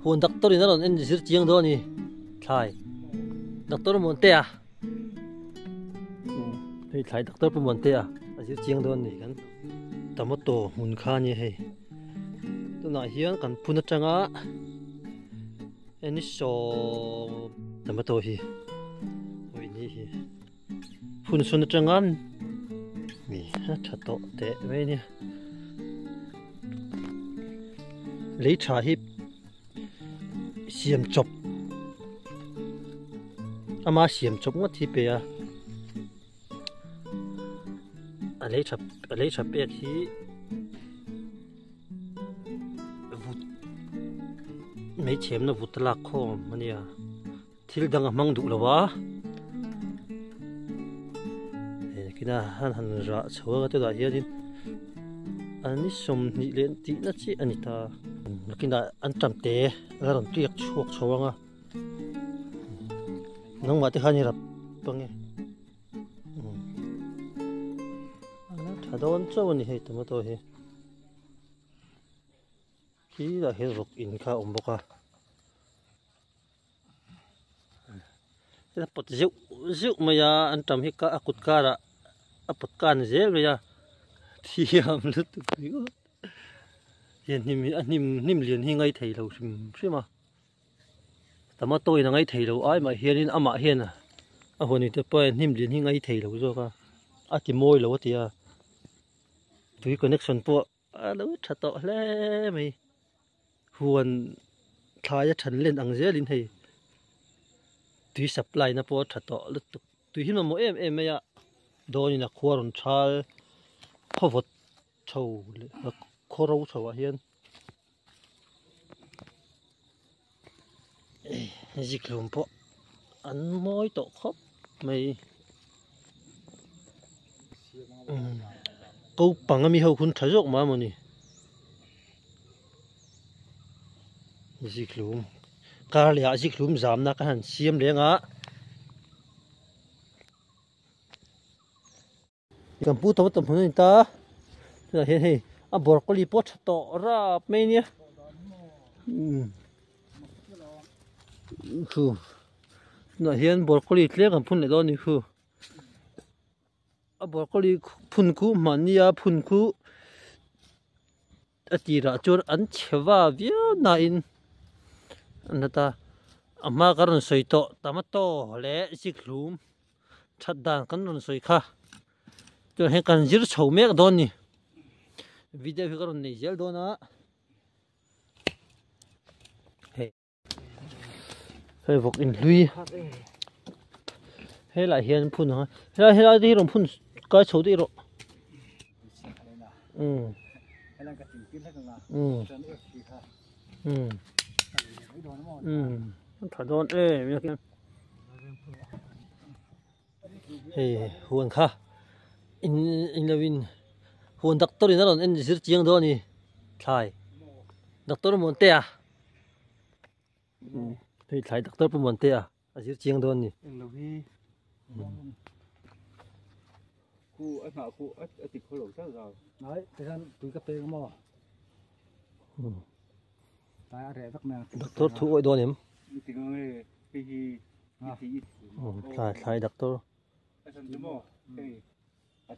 hồn đặc tơ đi nó còn anh chỉ chiang đó nè thải đặc tơ muốn tè thì thải đặc tơ muốn tè chỉ chiang đó nè kan tomato hun kha ni he tu na hian kan phun atanga anh so tomato hi oi ni hi phun sun atanga mi thật to tệ vậy nè lấy trà hi xiêm chọc ama xiêm chọc ngắt thì bè lấy chập bè thì vụt mấy chém nó vụt lạc khô mà nè thiếu đang mang đủ rồi wá cái nào han ra chua cái đó hiện đi anh xôm nhị lên tí nó chỉ anh ta cái nào anh chăm té ra làm tiếc chuột chua nga nông mà thì hay là bằng nghe thà đâu anh cho anh hết tao thôi khi là hết rồi in khá ổn bốc à cái là bật rượu mà ya anh chăm hết cả cột cả là bật can dễ rồi ya thì làm rất tuyệt vời hiện nim liền hi ngay thầy đầu xem mà tao mà tôi là ngay thầy đầu ai mà hiện lên ama hiện à hồi này tôi bây nim liền hi ngay thầy đầu rồi cả thì môi lâu thì tuy connection po đâu thật to lẽ mày huân thay cho chân lên ăn dễ lên thầy tuy supply nó po thật to lúc tuy hiện mà mỗi em mày à đôi như là khoa rồi chal khó vật trâu khó rau trâu à hiền dịch lùm po ăn môi tổ khóc mày câu bằng mi hậu kun thái rộng mà nè dịch lùm cá lẻ dịch lùm giảm na cái hẳn xiêm lẻ ngã cầm bút tao tầm hơn ta là hiện hi broccoli pot to ra mấy nhé khu là hiện broccoli lẻ cầm phun lại đó nè khu broccoli phun cú mà nia phun cú chỉ là cho ăn cheva vía nain anh ta mà cái này soi to tomato lẻ dịch lùm chặt đàn cái này soi kha tôi hay cần giữ chậu mẹ đó nè video cái này dễ đó nữa hay vọc in lui hay là hiện phun hả hay là đi rồi phun cái chậu đi rồi thật đó ê mấy cái hey huân kha in là win huân đặc tơ đi nó còn anh chỉ chiang đó nè thải đặc tơ muốn tè thì thải đặc tơ muốn tè chỉ chiang đó nè khu anh họ khu anh tịch khu lẩu chắc rồi nói thời gian túi cà phê có mò tại ăn rẻ rất nè đặc tơ thu gọi đó nè thì người thì thải đặc tơ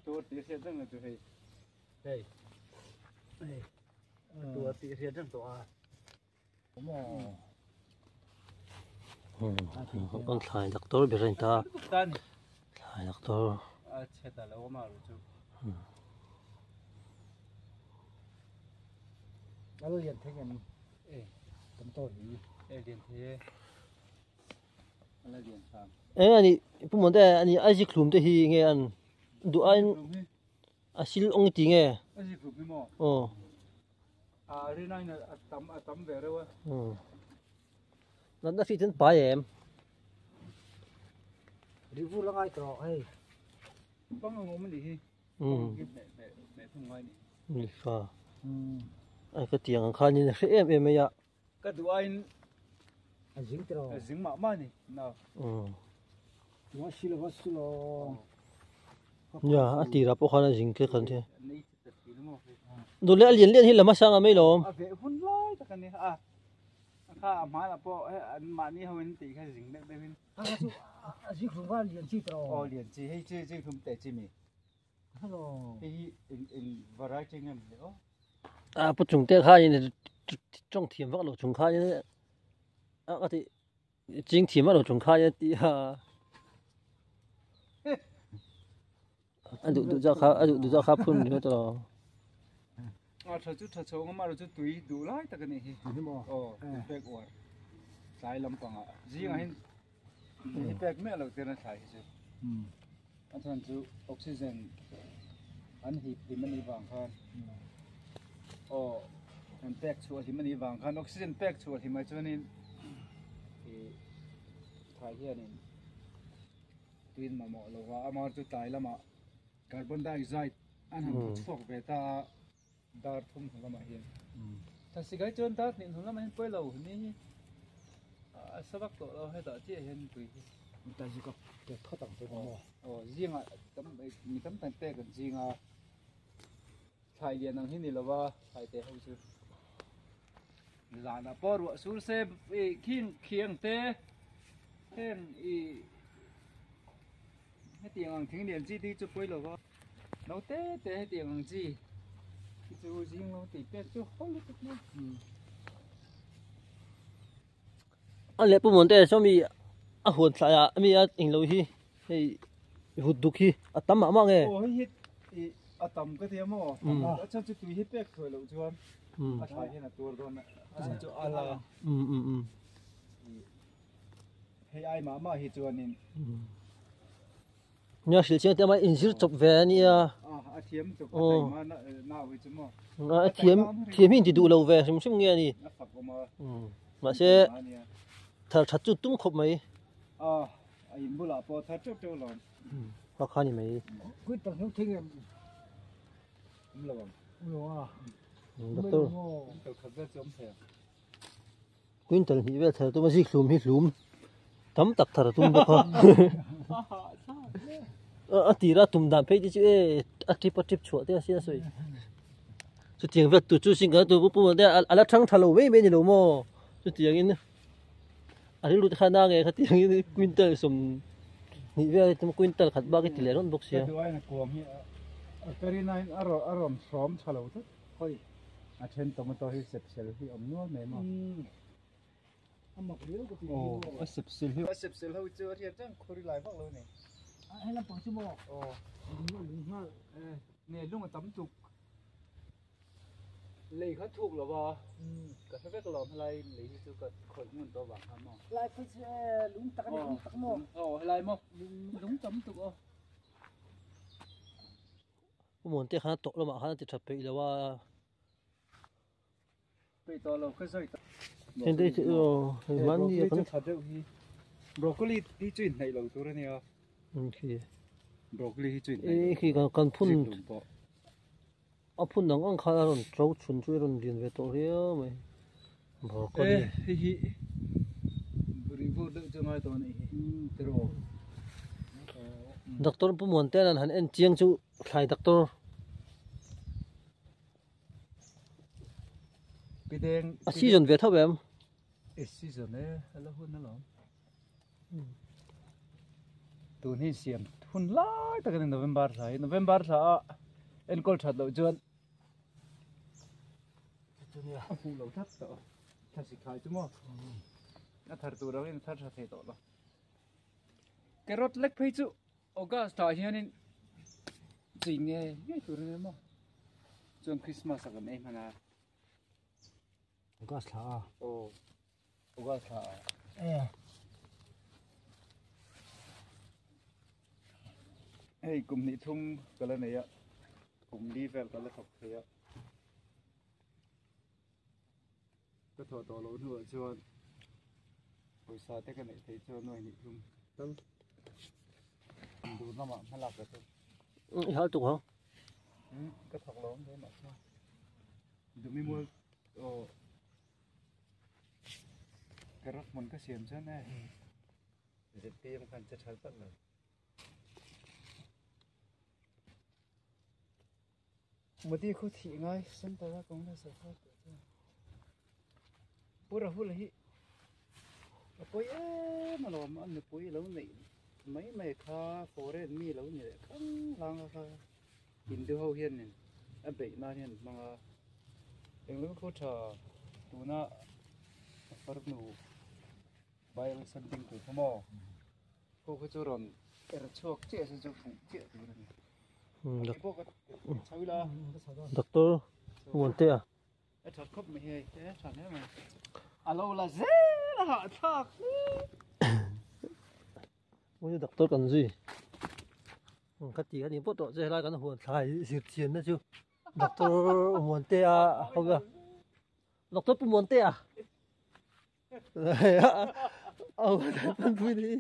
tôi thì sẽ rất là tôi thấy đây tôi thì sẽ rất to con thải đặc tơ bị rơi ta thải đặc tơ chết là lâu mà rồi chú nó liền thế này tấm tôi liền thế nó liền sao anh phụ muốn thế anh ai dịch lùm thế hi nghe anh đủ anh xin ông tí nghe ai dịch lùm mò đi này là tấm về đâu nó phi thân bài em đi vu là ngay trọ hay băng ngô mình đi để thùng ngoài đi pha ai cái tiếng khăn như thế em ấy ạ cái đồ anh dính mà này nào nó xí lo nhà tì ra bốc khăn dính cái khăn thế đồ lẽ liền hi là mà sang à mấy lom ข้ามาละพ่ออันมานี่เขาเป็นตีแค่สิ่งได้เป็นสิครูว่าเรียนที่ตรอ อ๋อเหรียญจีให้ชื่อทุ่มแต่จีมี ฮัลโหล ให้in variety เงี้ยเหรอ 不种这开呢，种田发路种开呢，的种田发路种开的啊，都叫卡喷那个，ถ้าโชว์ก็มาเราจะตุยดูไล่ตะกันนี่ นี่บ่ อ๋อแปลกว่าสายลำปังอ่ะจีไงให้แปลกแม่เราเตือนสายสิ อันนั้นจูออกซิเจนอันหีบที่มันอีวางคันอ๋ออันแปกชัวที่มันอีวางคันออกซิเจนแปกชัวที่มันจะนี่ที่ถ่ายเฮียนี่ตุนมาหมอเราว่าอามาจะตายแล้วมาคาร์บอนไดออกไซด์อันนั้นฟอกเบต้าดาร์ทุ่มของเรามาเฮียถ้าสิ่งที่จนดาร์นี่ของเราไม่เปิดเรานี่สบักตัวเราให้ต่อเจี๊ยเห็นตุย แต่สิก็เก็บเข้าต่างไปบ่ riêng à mình tấm tàn tê còn riêng à thải liền năng hình này là ba thải tê không chứ là bỏ ruộng xuống xe khiêng khiêng tê thêm cái tiền hàng thiên điện gì đi chụp quay là ba nấu tê tê tiền hàng gì chú riêng nó tỷ tê chú không được nữa lẽ bữa muốn đây sao mi hồn sai mi in lâu hi, hụt đục hi, tắm mà nghe. ồ hít tầm cái thế mà ở trong chú tùy hít bẹc thôi lâu chưa thải hiện là tour rồi nè cho ăn là hay ai mà hít cho nên nhớ sự chuyện mà in chụp chụp về ni thiếm chụp mà nào vậy chứ mà thiếm hình thì đủ lâu về xem nghe đi mà sẽ thật thật chút tung khóc mấy in bula po thật chút chút lon khó khăn gì mấy quyết tâm nó thích em là bằng rồi doctor tôi thật rất giống thế quyên tần thì về thở tôi mới hít lùm tắm tặc thở tung được không tí ra tụm đàn phê chứ trip chuột thế xin rồi chú tiếng Việt chú xin cái tôi bố đây là thằng thằng lâu mấy bên gì đâu mà chú tiếng in anh lúc khán giả nghe cái tiếng in quyên tần sumนี่เว้ยทำกุนตัลขัดบ้ากิติเลรอนบอกเสีย ตัวไอ้น่ะกลัวมีการนายอารมณ์พร้อมฉลาดทุกคนเช่นตัวมันตัวที่เสพเซลที่อมนัวแม่มาเอามาเลี้ยวก็ตี โอ้เสพเซลที่เสพเซลเขาเจอที่จังคุยหลายฟังเลยเนี่ย ให้เราปังชั่วโมง โอ้ ลุงห้า เนี่ยลุงมันตำจุกเลยเขาถูกหรอวะก็ถ้าเป็นกลอมอะไรเลยที่สุดก็คนมันตัวหวังทำมั้ง ลายก็ลุงตักนี่ลุงตักหมอ โอ้อะไรมั้งลุงตำจุกอ๋อ ผมเหมือนที่ข้าตกแล้วมาข้าจะทับไปแล้วว่า ไปต่อเราก็ใส่ เห็นได้ที่มันนี่ ก็ทัดเดี๋ยวนี้บรอกโคลีที่จุ่นในเราตัวนี้อ่ะ โอเค บรอกโคลีที่จุ่น คือการพุ่นพุ่นหนังอังคารรอนเจ้าชุนช่วยรอนเรียนเวทตัวเรียวไหมบอกก็ดี ฮิบริบูรณ์จะมาตัวนี้ตรอ ด็อกเตอร์ผมเหมือนแต่นั้นหันเอ็นเจียงจูใครด็อกเตอร์ ปีแดง ซีซันเวทเท่าแบบ ซีซันเนี่ยแล้วหุ่นนั่นหรอตัวนี้เสียมหุ่นไล่ตั้งแต่โนเวมบาร์ใช่โนเวมบาร์ใช่เอ็นกอลชัดเราจวนหุ่นเราทัดต่อทัดสิขายจุ๊มั้งน่าทัดตัวเราเองทัดทัดเท่ต่อละแกรถเล็กไปจุโอ้ก็สถานที่นี้จริงไงยี่ตัวนี้มั้งจนคริสต์มาสกันเองมันนะ ก็สา โอ้โอ้ก็สา เฮ้ยกลุ่มนี้ทุ่มกันแล้วเนี่ยกลุ่มดีแฟนกันแล้วถกเทียก็ถอดตัวเราด้วยชวนบริษัทที่กันเนี่ยที่ชวนหน่วยนี้ทุ่มตั้งดูน้ำมันให้หลับเลยทุ่ม อีห้าตัวเหรอ ก็ถกล้มได้หน่อยดูไม่มัวโอ้กระรอกมันก็เสียมใช่ไหมเดี๋ยวเตรียมกันจะใช้ตั้งเลยเมื่อที่เขาถีง่ายสันตะละกงได้สักพักพูดละฮิ poi mà lo mà anh poi lâu này mấy kha foreign mi lâu này không lang kha Hindu hậu hiền này anh bị na hiền mà em lúc cô chờ tụi nó phát nụ bay lên sân tinh của thằng mò cô có cho rồi em chuộc chết sẽ cho phụ chết rồi này cô có sao là doctor muốn thế à em thật khóc mày hay thế thật thế mà alo là dễ là họ thật muốn doctor cần gì cái gì cái gì bắt đầu chơi lại cái hồn thải diệt chiến đó chứ doctor muốn thế à không cơ doctor cũng muốn thế à phân vui đi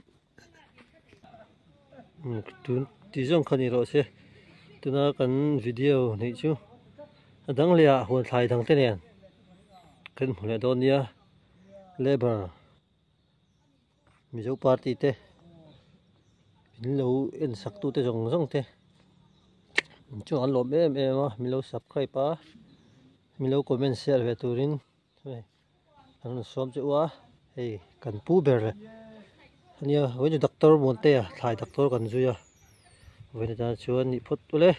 tí trong khăn rồi xe từ nó cần video này chứ đăng lìa hồn thải thằng thế này cần một lại đó nia labor mình dấu party thế mình lâu in sắc tu thế rong rong thế chúng anh lộn em mà mình lâu subscribe pa mình lâu comment share về turin anh xóm chỗ á hey cần pu bè rồi anh nhớ với doctor muốn thế à thải doctor cần gì à với người ta chữa nhị phút thôi